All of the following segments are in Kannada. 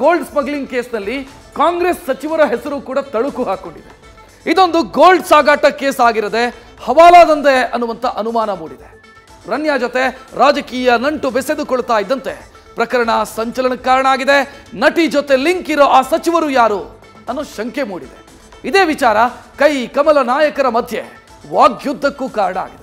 ಗೋಲ್ಡ್ ಸ್ಮಗ್ಲಿಂಗ್ ಕೇಸ್ನಲ್ಲಿ ಕಾಂಗ್ರೆಸ್ ಸಚಿವರ ಹೆಸರು ಕೂಡ ತಳುಕು ಹಾಕೊಂಡಿದೆ. ಇದೊಂದು ಗೋಲ್ಡ್ ಸಾಗಾಟ ಕೇಸ್ ಆಗಿರದೆ ಹವಾಲಾದಂದೆ ಅನ್ನುವಂಥ ಅನುಮಾನ ಮೂಡಿದೆ. ರನ್ಯಾ ಜೊತೆ ರಾಜಕೀಯ ನಂಟು ಬೆಸೆದುಕೊಳ್ತಾ ಇದ್ದಂತೆ ಪ್ರಕರಣ ಸಂಚಲನಕ್ಕೆ ಕಾರಣ ಆಗಿದೆ. ನಟಿ ಜೊತೆ ಲಿಂಕ್ ಇರೋ ಆ ಸಚಿವರು ಯಾರು ಅನ್ನೋ ಶಂಕೆ ಮೂಡಿದೆ. ಇದೇ ವಿಚಾರ ಕೈ ಕಮಲ ನಾಯಕರ ಮಧ್ಯೆ ವಾಗ್ಯುದ್ಧಕ್ಕೂ ಕಾರಣ ಆಗಿದೆ.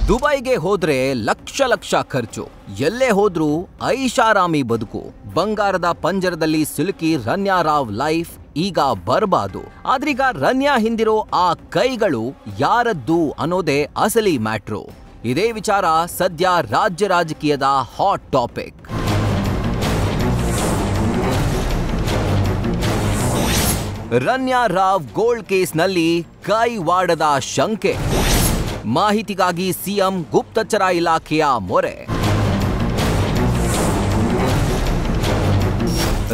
ದುಬೈಗೆ ಹೋದ್ರೆ ಲಕ್ಷ ಲಕ್ಷ ಖರ್ಚು, ಎಲ್ಲೇ ಹೋದ್ರೂ ಐಷಾರಾಮಿ ಬದುಕು. ಬಂಗಾರದ ಪಂಜರದಲ್ಲಿ ಸಿಲುಕಿ ರನ್ಯಾ ರಾವ್ ಲೈಫ್ ಈಗ ಬರ್ಬಾದು. ಆದ್ರೀಗ ರನ್ಯಾ ಹಿಂದಿರೋ ಆ ಕೈಗಳು ಯಾರದ್ದು ಅನ್ನೋದೇ ಅಸಲಿ ಮ್ಯಾಟ್ರು. ಇದೇ ವಿಚಾರ ಸದ್ಯ ರಾಜ್ಯ ರಾಜಕೀಯದ hot topic. Ranya Rao gold ಕೇಸ್ನಲ್ಲಿ ಕೈವಾಡದ ಶಂಕೆ. ಮಾಹಿತಿಗಾಗಿ ಸಿಎಂ ಗುಪ್ತಚರ ಇಲಾಖೆಯ ಮೊರೆ.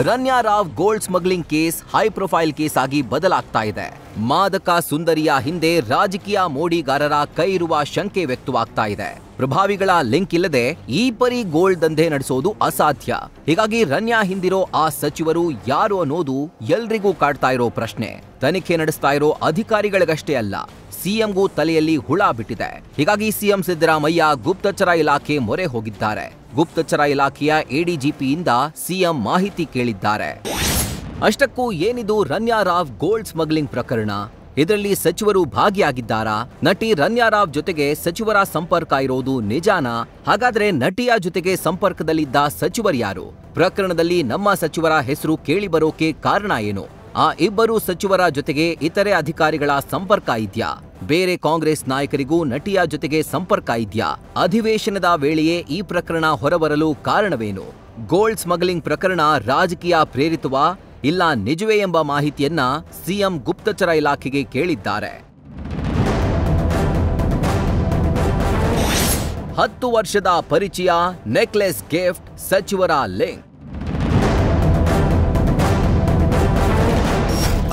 Ranya Rao gold smuggling case high profile case ಆಗಿ ಬದಲಾಗ್ತಾ ಇದೆ. ಮಾದಕ ಸುಂದರಿಯ ಹಿಂದೆ ರಾಜಕೀಯ ಮೋಡಿಗಾರರ ಕೈ ಇರುವ ಶಂಕೆ ವ್ಯಕ್ತವಾಗ್ತಾ ಇದೆ. ಪ್ರಭಾವಿಗಳ ಲಿಂಕ್ ಇಲ್ಲದೆ ಈ ಪರಿ ಗೋಲ್ಡ್ ದಂಧೆ ನಡೆಸೋದು ಅಸಾಧ್ಯ. ಹೀಗಾಗಿ ರನ್ಯಾ ಹಿಂದಿರೋ ಆ ಸಚಿವರು ಯಾರು ಅನ್ನೋದು ಎಲ್ರಿಗೂ ಕಾಡ್ತಾ ಇರೋ ಪ್ರಶ್ನೆ. ತನಿಖೆ ನಡೆಸ್ತಾ ಇರೋ ಅಧಿಕಾರಿಗಳಿಗಷ್ಟೇ ಅಲ್ಲ, ಸಿಎಂಗೂ ತಲೆಯಲ್ಲಿ ಹುಳ ಬಿಟ್ಟಿದೆ. ಹೀಗಾಗಿ ಸಿಎಂ ಸಿದ್ದರಾಮಯ್ಯ ಗುಪ್ತಚರ ಇಲಾಖೆ ಮೊರೆ ಹೋಗಿದ್ದಾರೆ. ಗುಪ್ತಚರ ಇಲಾಖೆಯ ಎಡಿಜಿಪಿಯಿಂದ ಸಿಎಂ ಮಾಹಿತಿ ಕೇಳಿದ್ದಾರೆ. ಅಷ್ಟಕ್ಕೂ ಏನಿದು ರನ್ಯಾ ರಾವ್ ಗೋಲ್ಡ್ ಸ್ಮಗ್ಲಿಂಗ್ ಪ್ರಕರಣ? ಇದರಲ್ಲಿ ಸಚಿವರು ಭಾಗಿಯಾಗಿದ್ದಾರಾ? ನಟಿ ರನ್ಯಾ ರಾವ್ ಜೊತೆಗೆ ಸಚಿವರ ಸಂಪರ್ಕ ಇರೋದು ನಿಜಾನಾ? ಹಾಗಾದ್ರೆ ನಟಿಯ ಜೊತೆಗೆ ಸಂಪರ್ಕದಲ್ಲಿದ್ದ ಸಚಿವರ್ಯಾರು? ಪ್ರಕರಣದಲ್ಲಿ ನಮ್ಮ ಸಚಿವರ ಹೆಸರು ಕೇಳಿ ಬರೋಕೆ ಕಾರಣ ಏನು? ಆ ಇಬ್ಬರು ಸಚಿವರ ಜೊತೆಗೆ ಇತರೆ ಅಧಿಕಾರಿಗಳ ಸಂಪರ್ಕ ಇದ್ಯಾ? ಬೇರೆ ಕಾಂಗ್ರೆಸ್ ನಾಯಕರಿಗೂ ನಟಿಯ ಜೊತೆಗೆ ಸಂಪರ್ಕ ಇದ್ಯಾ? ಅಧಿವೇಶನದ ವೇಳೆಯೇ ಈ ಪ್ರಕರಣ ಹೊರಬರಲು ಕಾರಣವೇನು? ಗೋಲ್ಡ್ ಸ್ಮಗ್ಲಿಂಗ್ ಪ್ರಕರಣ ರಾಜಕೀಯ ಪ್ರೇರಿತವಾ ಇಲ್ಲ ನಿಜವೇ ಎಂಬ ಮಾಹಿತಿಯನ್ನ ಸಿಎಂ ಗುಪ್ತಚರ ಇಲಾಖೆಗೆ ಕೇಳಿದ್ದಾರೆ. 10 ವರ್ಷದ ಪರಿಚಯ, ನೆಕ್ಲೆಸ್ ಗಿಫ್ಟ್, ಸಚಿವರ ಲಿಂಕ್.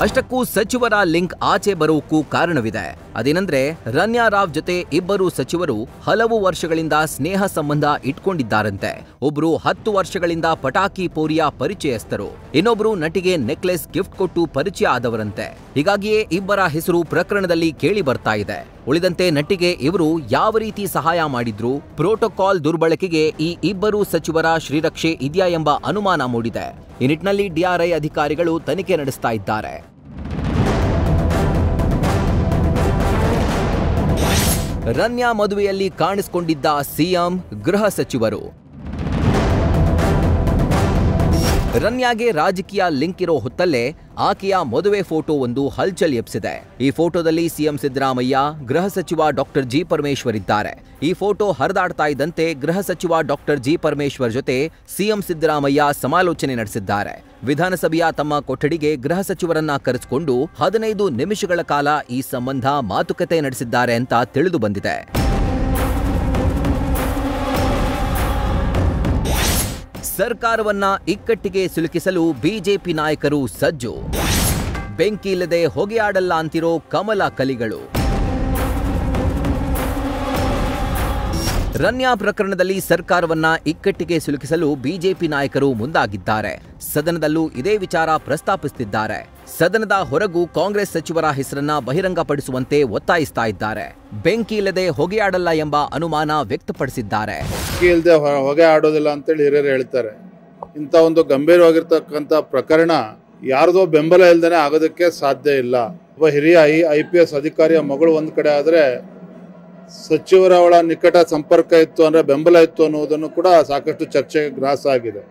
ಅಷ್ಟಕ್ಕೂ ಸಚಿವರ ಲಿಂಕ್ ಆಚೆ ಬರೋಕ್ಕೂ ಕಾರಣವಿದೆ. ಅದೇನಂದ್ರೆ ರನ್ಯಾ ರಾವ್ ಜೊತೆ ಇಬ್ಬರು ಸಚಿವರು ಹಲವು ವರ್ಷಗಳಿಂದ ಸ್ನೇಹ ಸಂಬಂಧ ಇಟ್ಕೊಂಡಿದ್ದಾರಂತೆ. ಒಬ್ರು 10 ವರ್ಷಗಳಿಂದ ಪಟಾಕಿ ಪೋರಿಯ ಪರಿಚಯಸ್ಥರು, ಇನ್ನೊಬ್ರು ನಟಿಗೆ ನೆಕ್ಲೆಸ್ ಗಿಫ್ಟ್ ಕೊಟ್ಟು ಪರಿಚಯ ಆದವರಂತೆ. ಹೀಗಾಗಿಯೇ ಇಬ್ಬರ ಹೆಸರು ಪ್ರಕರಣದಲ್ಲಿ ಕೇಳಿ ಬರ್ತಾ ಇದೆ. ಉಳಿದಂತೆ ನಟಿಗೆ ಇವರು ಯಾವ ರೀತಿ ಸಹಾಯ ಮಾಡಿದ್ರು, ಪ್ರೋಟೋಕಾಲ್ ದುರ್ಬಳಕೆಗೆ ಈ ಇಬ್ಬರು ಸಚಿವರ ಶ್ರೀರಕ್ಷೆ ಇದೆಯಾ ಎಂಬ ಅನುಮಾನ ಮೂಡಿದೆ. ಈ ನಿಟ್ಟಿನಲ್ಲಿ ಡಿಆರ್ಐ ಅಧಿಕಾರಿಗಳು ತನಿಖೆ ನಡೆಸ್ತಾ ಇದ್ದಾರೆ. ರನ್ಯಾ ಮದುವೆಯಲ್ಲಿ ಕಾಣಿಸಿಕೊಂಡಿದ್ದ ಸಿಎಂ, ಗೃಹ ಸಚಿವರು. ರನ್ಯಾಗೆ ರಾಜಕೀಯ ಲಿಂಕ್ ಇರೋ ಹೊತ್ತಲ್ಲೇ ಆಕೆಯ ಮದುವೆ ಫೋಟೋ ಒಂದು ಹಲ್ಚಲ್ ಎಬ್ಸಿದೆ. ಈ ಫೋಟೋದಲ್ಲಿ ಸಿಎಂ ಸಿದ್ದರಾಮಯ್ಯ, ಗೃಹ ಸಚಿವ ಡಾಕ್ಟರ್ ಜಿ ಪರಮೇಶ್ವರ್ ಇದ್ದಾರೆ. ಈ ಫೋಟೋ ಹರಿದಾಡ್ತಾ ಇದ್ದಂತೆ ಗೃಹ ಸಚಿವ ಡಾಕ್ಟರ್ ಜಿ ಪರಮೇಶ್ವರ್ ಜೊತೆ ಸಿಎಂ ಸಿದ್ದರಾಮಯ್ಯ ಸಮಾಲೋಚನೆ ನಡೆಸಿದ್ದಾರೆ. ವಿಧಾನಸಭೆಯ ತಮ್ಮ ಕೊಠಡಿಗೆ ಗೃಹ ಸಚಿವರನ್ನ ಕರೆಸಿಕೊಂಡು 15 ನಿಮಿಷಗಳ ಕಾಲ ಈ ಸಂಬಂಧ ಮಾತುಕತೆ ನಡೆಸಿದ್ದಾರೆ ಅಂತ ತಿಳಿದು ಬಂದಿದೆ. ಸರ್ಕಾರವನ್ನ ಇಕ್ಕಟ್ಟಿಗೆ ಸಿಲುಕಿಸಲು ಬಿಜೆಪಿ ನಾಯಕರು ಸಜ್ಜು. ಬೆಂಕಿ ಇಲ್ಲದೆ ಹೊಗೆಯಾಡಲ್ಲ ಅಂತಿರೋ ಕಮಲ ಕಲಿಗಳು. ರನ್ಯಾ ಪ್ರಕರಣದಲ್ಲಿ ಸರ್ಕಾರವನ್ನ ಇಕ್ಕಟ್ಟಿಗೆ ಸಿಲುಕಿಸಲು ಬಿಜೆಪಿ ನಾಯಕರು ಮುಂದಾಗಿದ್ದಾರೆ. ಸದನದಲ್ಲೂ ಇದೇ ವಿಚಾರ ಪ್ರಸ್ತಾಪಿಸುತ್ತಿದ್ದಾರೆ. ಸದನದ ಹೊರಗೂ ಕಾಂಗ್ರೆಸ್ ಸಚಿವರ ಹೆಸರನ್ನ ಬಹಿರಂಗಪಡಿಸುವಂತೆ ಒತ್ತಾಯಿಸ್ತಾ ಇದ್ದಾರೆ. ಬೆಂಕಿ ಇಲ್ಲದೆ ಹೊಗೆಯಾಡಲ್ಲ ಎಂಬ ಅನುಮಾನ ವ್ಯಕ್ತಪಡಿಸಿದ್ದಾರೆ. ಬೆಂಕಿ ಇಲ್ಲದೆ ಹೊಗೆ ಆಡೋದಿಲ್ಲ ಅಂತೇಳಿ ಹಿರಿಯರು ಹೇಳ್ತಾರೆ. ಇಂಥ ಒಂದು ಗಂಭೀರವಾಗಿರ್ತಕ್ಕಂಥ ಪ್ರಕರಣ ಯಾರದೋ ಬೆಂಬಲ ಇಲ್ಲದೇ ಆಗೋದಕ್ಕೆ ಸಾಧ್ಯ ಇಲ್ಲ. ಒಬ್ಬ ಹಿರಿಯ IPS ಅಧಿಕಾರಿಯ ಮಗಳು ಒಂದು ಕಡೆ ಆದರೆ ಸಚಿವರ ಅವಳ ನಿಕಟ ಸಂಪರ್ಕ ಇತ್ತು ಅಂದ್ರೆ ಬೆಂಬಲ ಇತ್ತು ಅನ್ನೋದನ್ನು ಕೂಡ ಸಾಕಷ್ಟು ಚರ್ಚೆಗೆ ಗ್ರಾಸ ಆಗಿದೆ.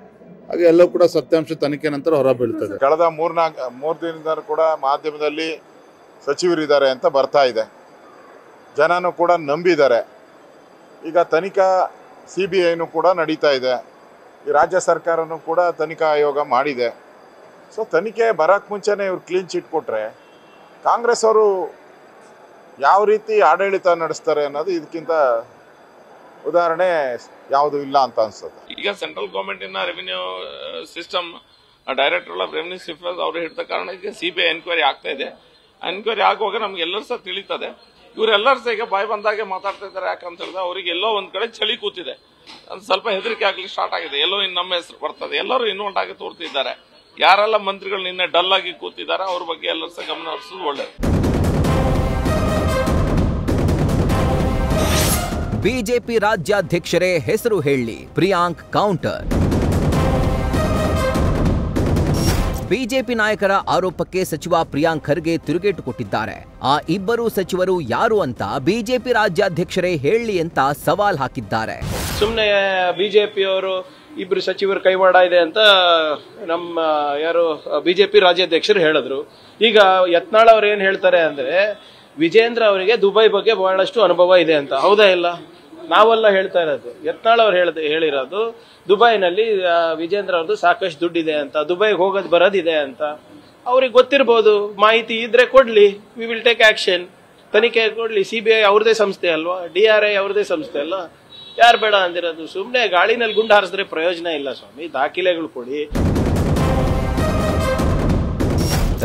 ಹಾಗೆ ಎಲ್ಲವೂ ಕೂಡ ಸತ್ಯಾಂಶ ತನಿಖೆ ನಂತರ ಹೊರಬೀಳ್ತದೆ. ಕಳೆದ 3 ದಿನದಿಂದ ಕೂಡ ಮಾಧ್ಯಮದಲ್ಲಿ ಸಚಿವರಿದ್ದಾರೆ ಅಂತ ಬರ್ತಾ ಇದೆ. ಜನನು ಕೂಡ ನಂಬಿದ್ದಾರೆ. ಈಗ ತನಿಖಾ CBIನೂ ಕೂಡ ನಡೀತಾ ಇದೆ. ಈ ರಾಜ್ಯ ಸರ್ಕಾರನೂ ಕೂಡ ತನಿಖಾ ಆಯೋಗ ಮಾಡಿದೆ. ಸೊ ತನಿಖೆ ಬರೋಕ್ಕೆ ಮುಂಚೆನೇ ಇವ್ರು ಕ್ಲೀನ್ ಚಿಟ್ ಕೊಟ್ಟರೆ ಕಾಂಗ್ರೆಸ್ ಅವರು ಯಾವ ರೀತಿ ಆಡಳಿತ ನಡೆಸ್ತಾರೆ ಅನ್ನೋದು ಇದಕ್ಕಿಂತ ಉದಾಹರಣೆ ಯಾವುದು ಇಲ್ಲ ಅಂತ ಅನ್ಸುತ್ತೆ. ಈಗ ಸೆಂಟ್ರಲ್ ಗೌರ್ಮೆಂಟಿನ revenue system director of revenue system ಅವರು ಹಿಡಿದ ಕಾರಣಕ್ಕೆ CBI ಎನ್ಕ್ವೈರಿ ಆಗ್ತಾ ಇದೆ. ಎನ್ಕ್ವೈರಿ ಆಗುವಾಗ ನಮ್ಗೆ ಎಲ್ಲರೂ ಸಹ ತಿಳಿತದೆ. ಇವರೆಲ್ಲರೂ ಸಹ ಈಗ ಬಾಯಿ ಬಂದಾಗೆ ಮಾತಾಡ್ತಾ ಇದ್ದಾರೆ. ಯಾಕಂತ ಹೇಳಿದ್ರೆ ಅವರಿಗೆ ಎಲ್ಲೋ ಒಂದ್ ಕಡೆ ಚಳಿ ಕೂತಿದೆ, ಅದು ಸ್ವಲ್ಪ ಹೆದರಿಕೆ ಆಗ್ಲಿಕ್ಕೆ ಸ್ಟಾರ್ಟ್ ಆಗಿದೆ. ಎಲ್ಲೋ ನಮ್ಮ ಹೆಸರು ಬರ್ತದೆ, ಎಲ್ಲರೂ ಇನ್ವಾಲ್ವ್ ಆಗಿ ತೋರ್ತಿದ್ದಾರೆ. ಯಾರೆಲ್ಲ ಮಂತ್ರಿಗಳು ನಿನ್ನೆ ಡಲ್ ಆಗಿ ಕೂತಿದ್ದಾರೆ ಅವ್ರ ಬಗ್ಗೆ ಎಲ್ಲರೂ ಸಹ ಗಮನ ಹರಿಸೋದು ಒಳ್ಳೆಯದು. ಬಿಜೆಪಿ ರಾಜ್ಯಾಧ್ಯಕ್ಷರೇ ಹೆಸರು ಹೇಳಿ, ಪ್ರಿಯಾಂಕ್ ಕೌಂಟರ್. ಬಿಜೆಪಿ ನಾಯಕರ ಆರೋಪಕ್ಕೆ ಸಚಿವ ಪ್ರಿಯಾಂಕ್ ಖರ್ಗೆ ತಿರುಗೇಟು ಕೊಟ್ಟಿದ್ದಾರೆ. ಆ ಇಬ್ಬರು ಸಚಿವರು ಯಾರು ಅಂತ ಬಿಜೆಪಿ ರಾಜ್ಯಾಧ್ಯಕ್ಷರೇ ಹೇಳಿ ಅಂತ ಸವಾಲ್ ಹಾಕಿದ್ದಾರೆ. ಸುಮ್ಮನೆ ಬಿಜೆಪಿಯವರು ಇಬ್ರು ಸಚಿವರು ಕೈವಾಡ ಇದೆ ಅಂತ ನಮ್ಮ ಯಾರು ಬಿಜೆಪಿ ರಾಜ್ಯಾಧ್ಯಕ್ಷರು ಹೇಳಿದ್ರು. ಈಗ ಯತ್ನಾಳ್ ಅವ್ರು ಏನ್ ಹೇಳ್ತಾರೆ ಅಂದ್ರೆ ವಿಜೇಂದ್ರ ಅವರಿಗೆ ದುಬೈ ಬಗ್ಗೆ ಬಹಳಷ್ಟು ಅನುಭವ ಇದೆ ಅಂತ. ಹೌದಾ ಇಲ್ಲ? ನಾವೆಲ್ಲ ಹೇಳ್ತಾ ಇರೋದು, ಯತ್ನಾಳ್ ಅವ್ರು ಹೇಳಿರೋದು ದುಬೈನಲ್ಲಿ ವಿಜೇಂದ್ರ ಅವ್ರದ್ದು ಸಾಕಷ್ಟು ದುಡ್ಡಿದೆ ಅಂತ, ದುಬೈಗೆ ಹೋಗೋದು ಬರೋದಿದೆ ಅಂತ. ಅವ್ರಿಗೆ ಗೊತ್ತಿರ್ಬೋದು, ಮಾಹಿತಿ ಇದ್ರೆ ಕೊಡ್ಲಿ, ವಿ ವಿಲ್ ಟೇಕ್ ಆಕ್ಷನ್. ತನಿಖೆ ಕೊಡ್ಲಿ. CBI ಅವ್ರದೇ ಸಂಸ್ಥೆ ಅಲ್ವಾ, DRI ಅವ್ರದೇ ಸಂಸ್ಥೆ ಅಲ್ಲ, ಯಾರು ಬೇಡ ಅಂದಿರೋದು? ಸುಮ್ಮನೆ ಗಾಳಿನಲ್ಲಿ ಗುಂಡು ಹಾರಿಸಿದ್ರೆ ಪ್ರಯೋಜನ ಇಲ್ಲ ಸ್ವಾಮಿ, ದಾಖಲೆಗಳು ಕೊಡಿ.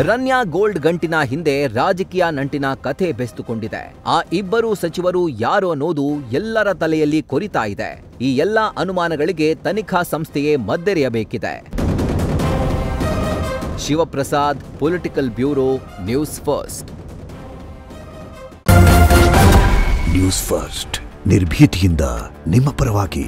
ರನ್ಯಾ ಗೋಲ್ಡ್ ಗಂಟಿನ ಹಿಂದೆ ರಾಜಕೀಯ ನಂಟಿನ ಕಥೆ ಬೆಸ್ತುಕೊಂಡಿದೆ. ಆ ಇಬ್ಬರು ಸಚಿವರು ಯಾರು ಅನ್ನೋದು ಎಲ್ಲರ ತಲೆಯಲ್ಲಿ ಕೊರಿತಾ ಇದೆ. ಈ ಎಲ್ಲ ಅನುಮಾನಗಳಿಗೆ ತನಿಖಾ ಸಂಸ್ಥೆಯೇ ಮದ್ದೆರೆಯಬೇಕಿದೆ. Shivaprasad, political bureau, News First. News First ನಿರ್ಭೀತಿಯಿಂದ ನಿಮ್ಮ ಪರವಾಗಿ.